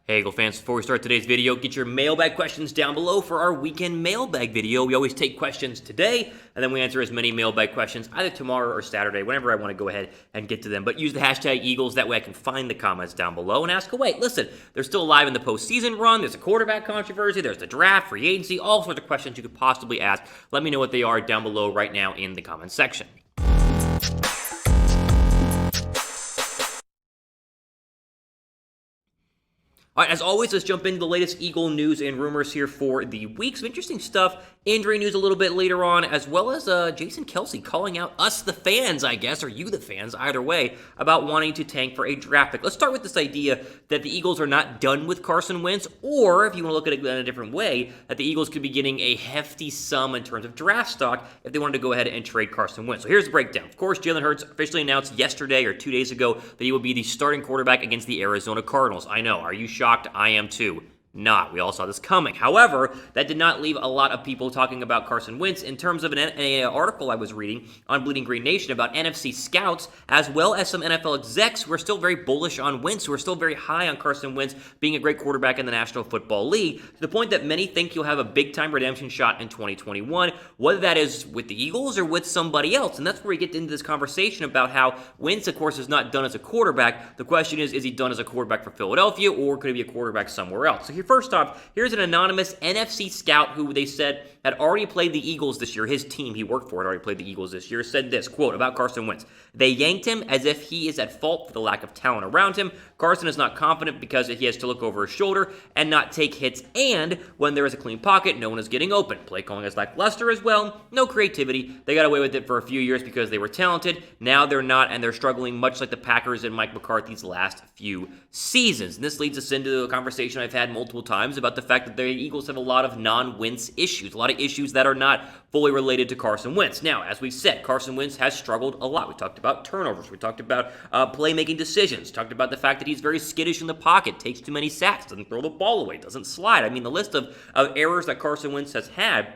Hey Eagle fans, before we start today's video, get your mailbag questions down below for our weekend mailbag video. We always take questions today, and then we answer as many mailbag questions either tomorrow or Saturday, whenever I want to go ahead and get to them. But use the hashtag Eagles, that way I can find the comments down below and ask away. Listen, they're still alive in the postseason run, there's a quarterback controversy, there's the draft, free agency, all sorts of questions you could possibly ask. Let me know what they are down below right now in the comments section. All right, as always, let's jump into the latest Eagle news and rumors here for the week. Some interesting stuff, injury news a little bit later on, as well as Jason Kelce calling out us, the fans, I guess, or you, the fans, either way, about wanting to tank for a draft pick. Let's start with this idea that the Eagles are not done with Carson Wentz, or if you want to look at it in a different way, that the Eagles could be getting a hefty sum in terms of draft stock if they wanted to go ahead and trade Carson Wentz. So here's the breakdown. Of course, Jalen Hurts officially announced yesterday or 2 days ago that he will be the starting quarterback against the Arizona Cardinals. I know, are you shocked? I am too. Not. We all saw this coming. However, that did not leave a lot of people talking about Carson Wentz in terms of an article I was reading on Bleeding Green Nation about NFC scouts, as well as some NFL execs who are still very bullish on Wentz, who are still very high on Carson Wentz being a great quarterback in the National Football League, to the point that many think he'll have a big-time redemption shot in 2021, whether that is with the Eagles or with somebody else. And that's where we get into this conversation about how Wentz, of course, is not done as a quarterback. The question is he done as a quarterback for Philadelphia, or could he be a quarterback somewhere else? So here, first off, here's an anonymous NFC scout who they said had already played the Eagles this year. His team he worked for had already played the Eagles this year. Said this, quote, about Carson Wentz. They yanked him as if he is at fault for the lack of talent around him. Carson is not confident because he has to look over his shoulder and not take hits. And when there is a clean pocket, no one is getting open. Play calling is lackluster as well. No creativity. They got away with it for a few years because they were talented. Now they're not, and they're struggling much like the Packers and Mike McCarthy's last few seasons. And this leads us into a conversation I've had multiple times about the fact that the Eagles have a lot of non-Wentz issues, a lot of issues that are not fully related to Carson Wentz. Now, as we said, Carson Wentz has struggled a lot. We talked about turnovers. We talked about play-making decisions. Talked about the fact that he's very skittish in the pocket, takes too many sacks, doesn't throw the ball away, doesn't slide. I mean, the list of errors that Carson Wentz has had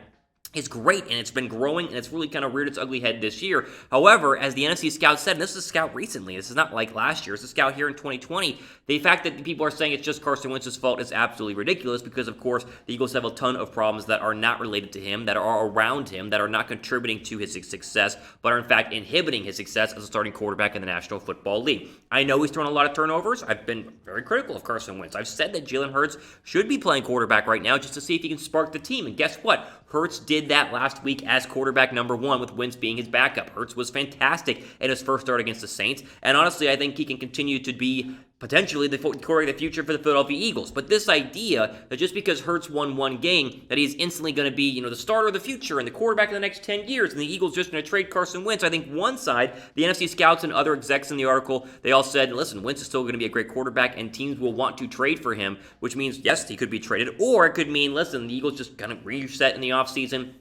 is great, and it's been growing, and it's really kind of reared its ugly head this year. However, as the NFC scout said, and this is a scout recently, this is not like last year, it's a scout here in 2020, the fact that people are saying it's just Carson Wentz's fault is absolutely ridiculous because, of course, the Eagles have a ton of problems that are not related to him, that are around him, that are not contributing to his success, but are in fact inhibiting his success as a starting quarterback in the National Football League. I know he's thrown a lot of turnovers. I've been very critical of Carson Wentz. I've said that Jalen Hurts should be playing quarterback right now just to see if he can spark the team, and guess what? Hurts did that last week as quarterback number one with Wentz being his backup. Hurts was fantastic in his first start against the Saints, and honestly, I think he can continue to be potentially the quarterback of the future for the Philadelphia Eagles. But this idea that just because Hurts won one game, that he's instantly going to be, the starter of the future and the quarterback in the next 10 years, and the Eagles just going to trade Carson Wentz, I think one side, the NFC scouts and other execs in the article, they all said, listen, Wentz is still going to be a great quarterback, and teams will want to trade for him, which means, yes, he could be traded, or it could mean, listen, the Eagles just kind of reset in the offseason,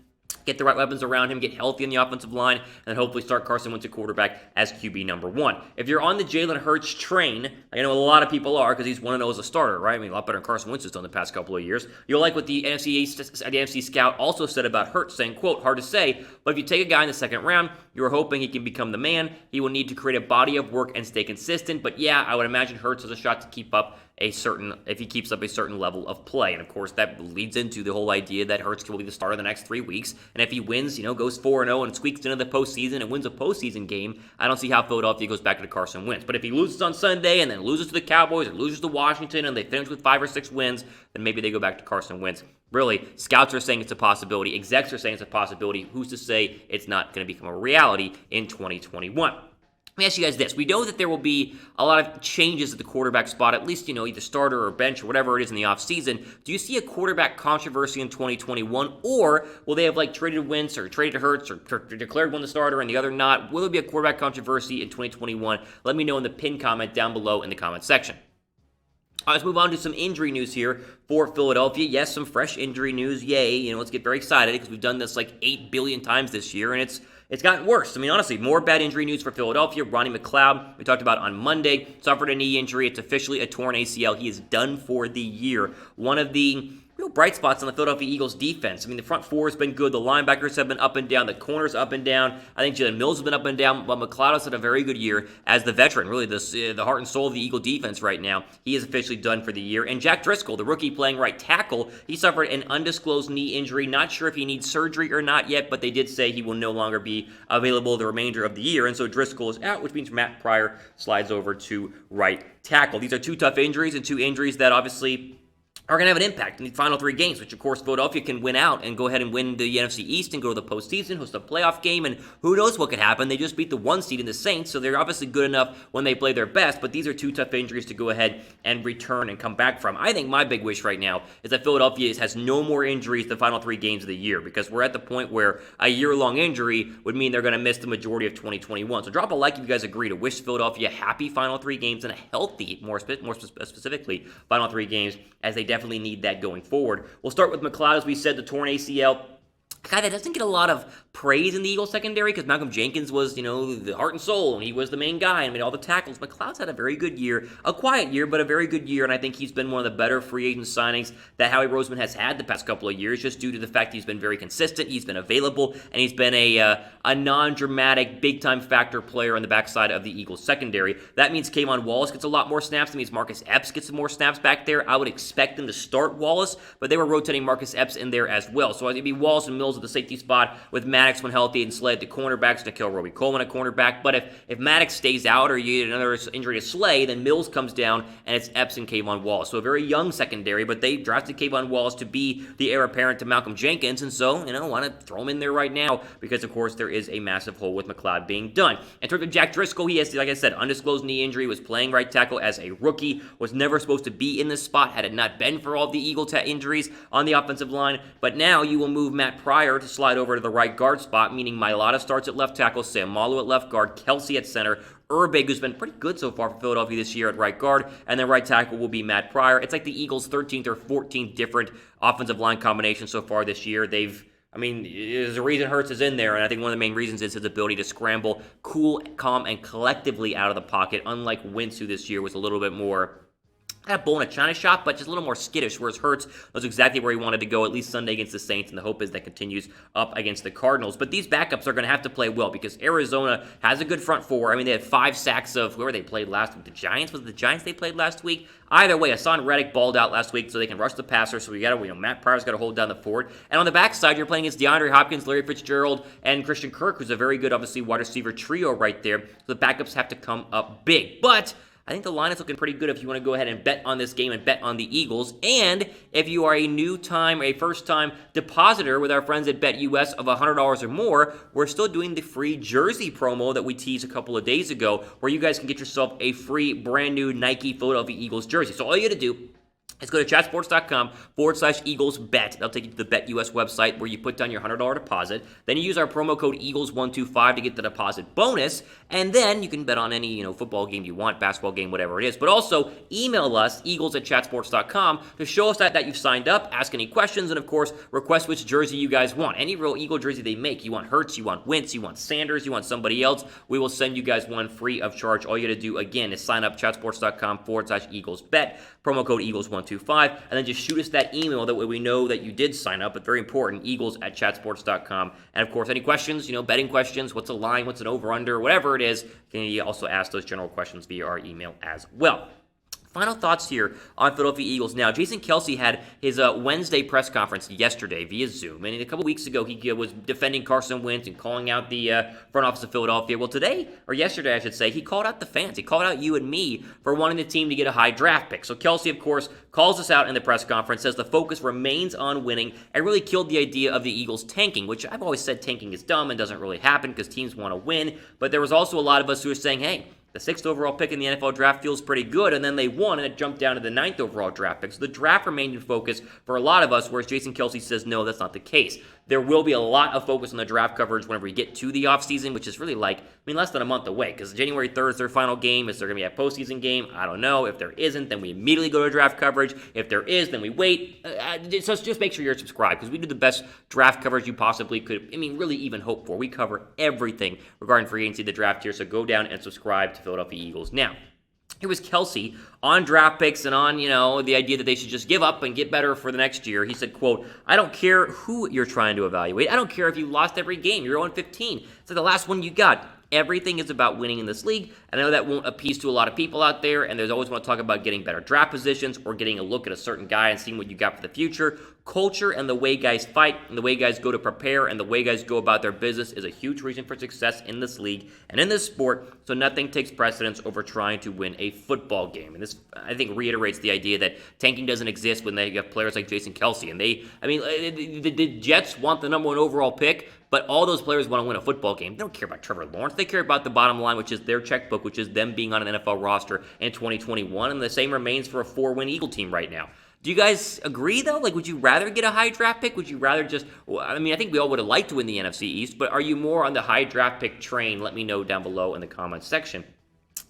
get the right weapons around him, get healthy in the offensive line, and hopefully start Carson Wentz at quarterback as QB number one. If you're on the Jalen Hurts train, I know a lot of people are because he's 1-0 as a starter, right? I mean, a lot better than Carson Wentz has done the past couple of years. You'll like what the NFC scout also said about Hurts, saying, quote, hard to say, but if you take a guy in the second round, you're hoping he can become the man. He will need to create a body of work and stay consistent. But yeah, I would imagine Hurts has a shot to keep up if he keeps up a certain level of play. And of course, that leads into the whole idea that Hurts will be the starter the next 3 weeks. And if he wins, goes 4-0 and squeaks into the postseason and wins a postseason game, I don't see how Philadelphia goes back to Carson Wentz. But if he loses on Sunday and then loses to the Cowboys or loses to Washington and they finish with 5 or 6 wins, then maybe they go back to Carson Wentz. Really, scouts are saying it's a possibility. Execs are saying it's a possibility. Who's to say it's not going to become a reality in 2021? Let me ask you guys this. We know that there will be a lot of changes at the quarterback spot, at least, either starter or bench or whatever it is in the offseason. Do you see a quarterback controversy in 2021, or will they have traded Wentz or traded Hurts or declared one the starter and the other not? Will there be a quarterback controversy in 2021? Let me know in the pinned comment down below in the comment section. Let's move on to some injury news here for Philadelphia. Yes, some fresh injury news. Yay. Let's get very excited because we've done this 8 billion times this year, and it's gotten worse. I mean, honestly, more bad injury news for Philadelphia. Rodney McLeod, we talked about on Monday, suffered a knee injury. It's officially a torn ACL. He is done for the year. One of the real bright spots on the Philadelphia Eagles defense. I mean, the front four has been good. The linebackers have been up and down. The corners up and down. I think Jalen Mills has been up and down. But McLeod has had a very good year as the veteran. Really, the heart and soul of the Eagle defense right now. He is officially done for the year. And Jack Driscoll, the rookie playing right tackle, he suffered an undisclosed knee injury. Not sure if he needs surgery or not yet, but they did say he will no longer be available the remainder of the year. And so Driscoll is out, which means Matt Pryor slides over to right tackle. These are two tough injuries and two injuries that obviously are going to have an impact in the final three games, which, of course, Philadelphia can win out and go ahead and win the NFC East and go to the postseason, host a playoff game, and who knows what could happen. They just beat the 1 seed in the Saints, so they're obviously good enough when they play their best, but these are two tough injuries to go ahead and return and come back from. I think my big wish right now is that Philadelphia has no more injuries the final 3 games of the year, because we're at the point where a year-long injury would mean they're going to miss the majority of 2021. So drop a like if you guys agree to wish Philadelphia happy final 3 games and a healthy, more specifically, final 3 games, as they definitely need that going forward. We'll start with McLeod, as we said, the torn ACL. A guy that doesn't get a lot of praise in the Eagles secondary because Malcolm Jenkins was, the heart and soul, and he was the main guy and made all the tackles. McLeod's had a very good year, a quiet year, but a very good year, and I think he's been one of the better free agent signings that Howie Roseman has had the past couple of years, just due to the fact he's been very consistent, he's been available, and he's been a non-dramatic, big-time factor player on the backside of the Eagles secondary. That means Kayvon Wallace gets a lot more snaps. That means Marcus Epps gets some more snaps back there. I would expect them to start Wallace, but they were rotating Marcus Epps in there as well. So it'd be Wallace and Mills at the safety spot with Maddox when healthy and Slay at the cornerbacks, Nikhil Roby-Coleman at cornerback. But if Maddox stays out or you get another injury to Slay, then Mills comes down and it's Epps and Kayvon Wallace. So a very young secondary, but they drafted Kayvon Wallace to be the heir apparent to Malcolm Jenkins, and so, want to throw him in there right now because, of course, there is a massive hole with McLeod being done. In terms of Jack Driscoll, he has, like I said, undisclosed knee injury, was playing right tackle as a rookie, was never supposed to be in this spot had it not been for all of the Eagle injuries on the offensive line, but now you will move Matt Pryor to slide over to the right guard spot, meaning Mailata starts at left tackle, Sam Malu at left guard, Kelsey at center, Urbig, who's been pretty good so far for Philadelphia this year at right guard, and then right tackle will be Matt Pryor. It's like the Eagles' 13th or 14th different offensive line combinations so far this year. There's a reason Hurts is in there, and I think one of the main reasons is his ability to scramble cool, calm, and collectively out of the pocket, unlike Wentz, who this year was a little bit more kind of bull in a china shop, but just a little more skittish, whereas Hurts was exactly where he wanted to go, at least Sunday against the Saints, and the hope is that continues up against the Cardinals. But these backups are going to have to play well because Arizona has a good front four. They had 5 sacks of whoever they played last week. The Giants? Was it the Giants they played last week? Either way, Hassan Reddick balled out last week, so they can rush the passer, so Matt Pryor's got to hold down the fort. And on the backside, you're playing against DeAndre Hopkins, Larry Fitzgerald, and Christian Kirk, who's a very good, obviously, wide receiver trio right there. So the backups have to come up big. But I think the line is looking pretty good if you want to go ahead and bet on this game and bet on the Eagles. And if you are a first-time depositor with our friends at BetUS of $100 or more, we're still doing the free jersey promo that we teased a couple of days ago, where you guys can get yourself a free brand new Nike Philadelphia Eagles jersey. So all you got to do is go to chatsports.com/EaglesBet. That'll take you to the BetUS website where you put down your $100 deposit. Then you use our promo code EAGLES125 to get the deposit bonus. And then you can bet on any football game you want, basketball game, whatever it is. But also email us, eagles@chatsports.com, to show us that you've signed up, ask any questions, and of course, request which jersey you guys want. Any real Eagle jersey they make. You want Hurts, you want Wentz, you want Sanders, you want somebody else. We will send you guys one free of charge. All you got to do, again, is sign up, chatsports.com/EaglesBet, promo code EAGLES125. And then just shoot us that email. That way we know that you did sign up. But very important, eagles@chatsports.com. And of course, any questions, betting questions, what's a line, what's an over-under, whatever it is, you can also ask those general questions via our email as well. Final thoughts here on Philadelphia Eagles. Now, Jason Kelce had his Wednesday press conference yesterday via Zoom, and a couple weeks ago he was defending Carson Wentz and calling out the front office of Philadelphia. Well, today, or yesterday I should say, he called out the fans. He called out you and me for wanting the team to get a high draft pick. So Kelce, of course, calls us out in the press conference, says the focus remains on winning, and really killed the idea of the Eagles tanking, which I've always said tanking is dumb and doesn't really happen because teams want to win. But there was also a lot of us who were saying, hey, the 6th overall pick in the NFL draft feels pretty good, and then they won, and it jumped down to the 9th overall draft pick. So the draft remained in focus for a lot of us, whereas Jason Kelce says, no, that's not the case. There will be a lot of focus on the draft coverage whenever we get to the offseason, which is really less than a month away, because January 3rd is their final game. Is there going to be a postseason game? I don't know. If there isn't, then we immediately go to draft coverage. If there is, then we wait. So just make sure you're subscribed, because we do the best draft coverage you possibly could, really even hope for. We cover everything regarding free agency, the draft here, so go down and subscribe to Philadelphia Eagles. Now, Here was Kelsey on draft picks and on, the idea that they should just give up and get better for the next year. He said, quote, "I don't care who you're trying to evaluate. I don't care if you lost every game. You're 0-15. It's like the last one you got. Everything is about winning in this league. And I know that won't appease to a lot of people out there, and there's always want to talk about getting better draft positions or getting a look at a certain guy and seeing what you got for the future. Culture and the way guys fight and the way guys go to prepare and the way guys go about their business is a huge reason for success in this league and in this sport, so nothing takes precedence over trying to win a football game." And this, I think, reiterates the idea that tanking doesn't exist when they have players like Jason Kelsey. And the Jets want the number 1 overall pick, but all those players want to win a football game. They don't care about Trevor Lawrence. They care about the bottom line, which is their checkbook, which is them being on an NFL roster in 2021. And the same remains for a 4-win Eagle team right now. Do you guys agree, though? Like, would you rather get a high draft pick? Would you rather just... I think we all would have liked to win the NFC East, but are you more on the high draft pick train? Let me know down below in the comments section.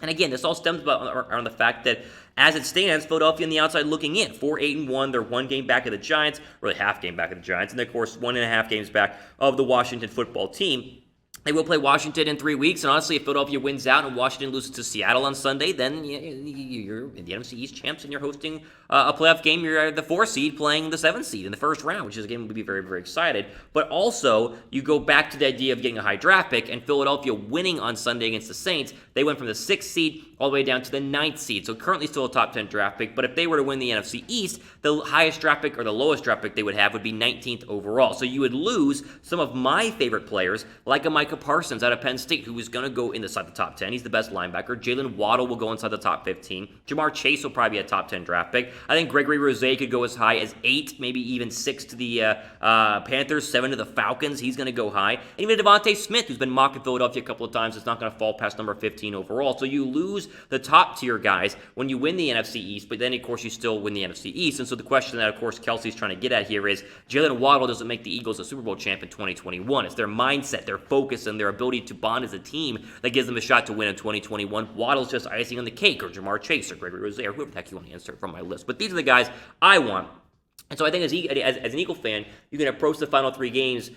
And again, this all stems around the fact that, as it stands, Philadelphia on the outside looking in. 4-8-1. They're 1 game back of the Giants, really half game back of the Giants, and of course 1.5 games back of the Washington football team. They will play Washington in 3 weeks, and honestly, if Philadelphia wins out and Washington loses to Seattle on Sunday, then you're in the NFC East champs and you're hosting a playoff game. You're the 4 seed playing the 7 seed in the first round, which is a game we'll be very, very excited. But also, you go back to the idea of getting a high draft pick, and Philadelphia winning on Sunday against the Saints, they went from the 6th seed all the way down to the 9th seed. So currently still a top 10 draft pick, but if they were to win the NFC East, the highest draft pick or the lowest draft pick they would have would be 19th overall. So you would lose some of my favorite players, like a Micah Parsons out of Penn State, who is going to go inside the top 10. He's the best linebacker. Jalen Waddle will go inside the top 15. Jamar Chase will probably be a top 10 draft pick. I think Gregory Rousseau could go as high as 8, maybe even 6 to the Panthers, 7 to the Falcons. He's going to go high. And even Devontae Smith, who's been mocked in Philadelphia a couple of times, is not going to fall past number 15 overall. So you lose the top tier guys when you win the NFC East, but then, of course, you still win the NFC East. And so the question that, of course, Kelsey's trying to get at here is Jalen Waddle doesn't make the Eagles a Super Bowl champ in 2021. It's their mindset, their focus, and their ability to bond as a team that gives them a shot to win in 2021. Waddle's just icing on the cake, or Jamar Chase, or Gregory Rousseau, or whoever the heck you want to insert from my list. But these are the guys I want. And so I think as an Eagle fan, you can approach the final 3 games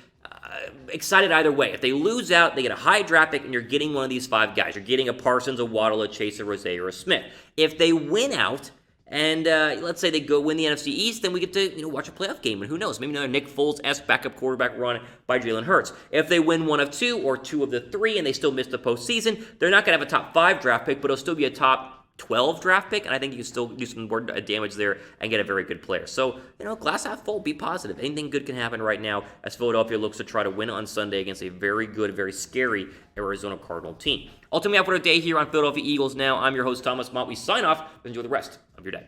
excited either way. If they lose out, they get a high draft pick, and you're getting one of these 5 guys. You're getting a Parsons, a Waddle, a Chase, a Rousseau, or a Smith. If they win out, and let's say they go win the NFC East, then we get to watch a playoff game, and who knows, maybe another Nick Foles-esque backup quarterback run by Jalen Hurts. If they win 1 of 2 or 2 of the 3 and they still miss the postseason, they're not going to have a top 5 draft pick, but it'll still be a top 12 draft pick, and I think you can still do some more damage there and get a very good player. So, glass half full, be positive. Anything good can happen right now as Philadelphia looks to try to win on Sunday against a very good, very scary Arizona Cardinal team. Ultimately, after a day here on Philadelphia Eagles Now, I'm your host, Thomas Mott. We sign off. Enjoy the rest of your day.